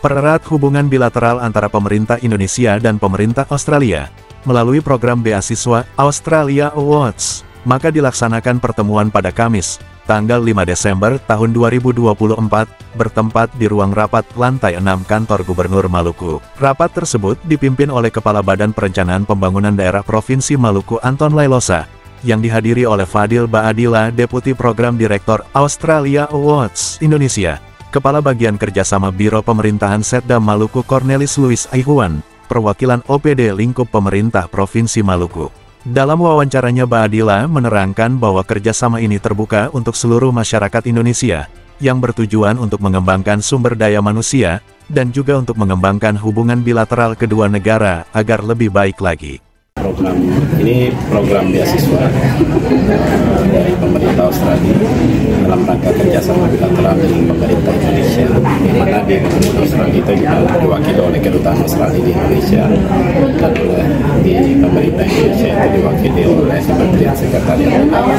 mempererat hubungan bilateral antara pemerintah Indonesia dan pemerintah Australia melalui program beasiswa Australia Awards. Maka dilaksanakan pertemuan pada Kamis, tanggal 5 Desember tahun 2024, bertempat di ruang rapat lantai 6 kantor Gubernur Maluku. Rapat tersebut dipimpin oleh Kepala Badan Perencanaan Pembangunan Daerah Provinsi Maluku Anton Lailosa, yang dihadiri oleh Fadil Baadila, Deputi Program Direktor Australia Awards Indonesia, Kepala Bagian Kerjasama Biro Pemerintahan Setda Maluku Cornelis Luis Aihuan, perwakilan OPD Lingkup Pemerintah Provinsi Maluku. Dalam wawancaranya, Baadila menerangkan bahwa kerjasama ini terbuka untuk seluruh masyarakat Indonesia, yang bertujuan untuk mengembangkan sumber daya manusia, dan juga untuk mengembangkan hubungan bilateral kedua negara agar lebih baik lagi. Program ini program beasiswa dari pemerintah Australia dalam rangka kerjasama bilateral dengan pemerintah Indonesia, di mana di pemerintah Australia itu juga diwakili oleh kedutaan Australia di Indonesia, dan di pemerintah Indonesia itu diwakili oleh Kementerian Sekretariat Negara.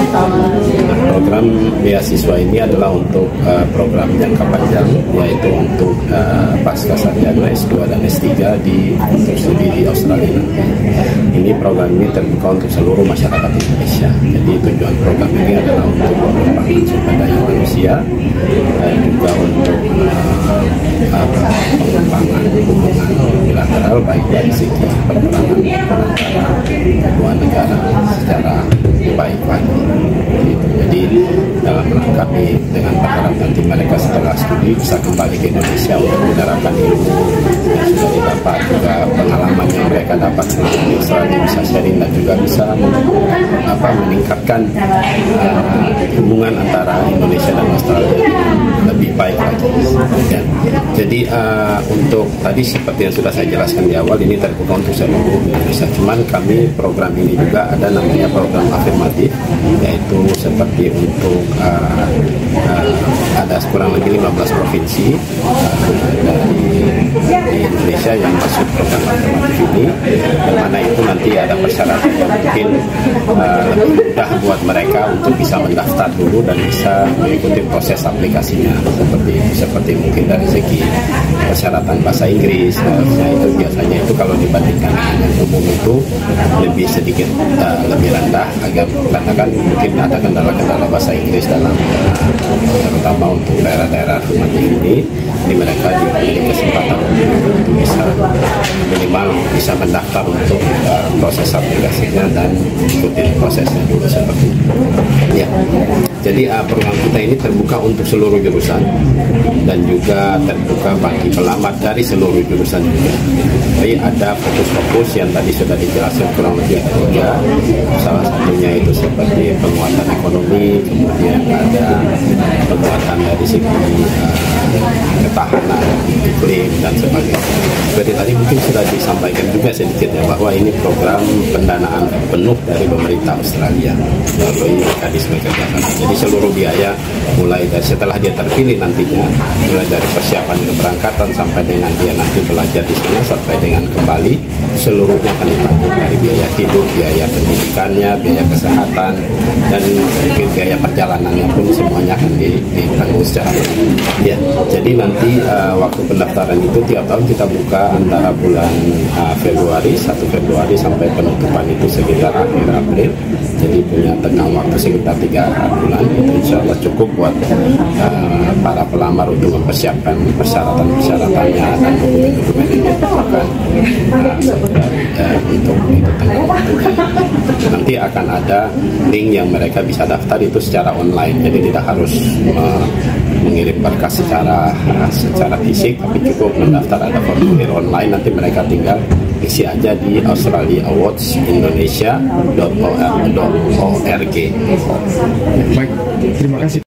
Nah, program beasiswa ini adalah untuk program jangka panjang, yaitu untuk pasca sarjana S2 dan S3 untuk studi di Australia. Ini program ini terbuka untuk seluruh masyarakat Indonesia. Jadi tujuan program ini adalah untuk pengembangan sumber daya manusia dan juga untuk pengembangan hubungan bilateral baik dari segi peperangan antara kedua negara secara baik lagi. Jadi dalam rangka dengan berharap nanti mereka setelah studi bisa kembali ke Indonesia untuk menerapkan ilmu yang sudah didapat, juga pengalaman yang mereka dapat selama di Australia bisa sharing dan juga bisa meningkatkan hubungan antara Indonesia dan Australia lebih baik lagi. Ya. Jadi untuk tadi seperti yang sudah saya jelaskan di awal, ini terbuka untuk seluruh Indonesia. Cuman kami program ini juga ada namanya program afirmatif, yaitu seperti untuk ada kurang lebih 15 provinsi di Indonesia yang masuk program afirmatif ini, yang mana itu nanti ada persyaratan yang mungkin lebih mudah buat mereka untuk bisa mendaftar dulu dan bisa mengikuti proses aplikasinya seperti mungkin dari segi persyaratan bahasa Inggris. Itu biasanya itu kalau dibandingkan dengan umum itu lebih sedikit lebih rendah, karena kan mungkin ada kendala-kendala bahasa Inggris dalam terutama untuk daerah-daerah afirmatif ini mereka diberi kesempatan untuk bisa minimal bisa mendaftar untuk proses aplikasinya dan ikuti prosesnya dulu seperti itu. Ya. Jadi program kita ini terbuka untuk seluruh jurusan dan juga terbuka bagi pelamar dari seluruh jurusan juga. Jadi ada fokus-fokus yang tadi sudah dijelaskan kurang lebih ada 3. Salah satunya itu seperti penguatan ekonomi, kemudian ada penguatan dari segi ketahanan iklim dan sebagainya. Seperti tadi mungkin sudah disampaikan juga sedikit ya, bahwa ini program pendanaan penuh dari pemerintah Australia melalui mekanisme kerjasama. Jadi seluruh biaya mulai dari setelah dia terpilih nantinya, mulai dari persiapan keberangkatan sampai dengan dia nanti belajar di sana sampai dengan kembali, seluruhnya akan ditanggung, dari biaya hidup, biaya pendidikannya, biaya kesehatan, dan mungkin biaya perjalanannya pun semuanya akan ditanggung secara penuh. Ya, jadi nanti waktu pendaftaran itu tiap tahun kita buka antara bulan Februari 1 Februari sampai penutupan itu sekitar akhir April. Jadi punya tenggang waktu sekitar 3 bulan. Itu insya Allah cukup buat para pelamar untuk mempersiapkan persyaratan-persyaratannya dan dokumen-dokumen yang diperlukan untuk itu tenggang waktunya. Nanti akan ada link yang mereka bisa daftar itu secara online. Jadi tidak harus mengirim berkas secara fisik, tapi cukup mendaftar, ada formulir online. Nanti mereka tinggal isi aja di australiaawards.indonesia.org. Baik, terima kasih.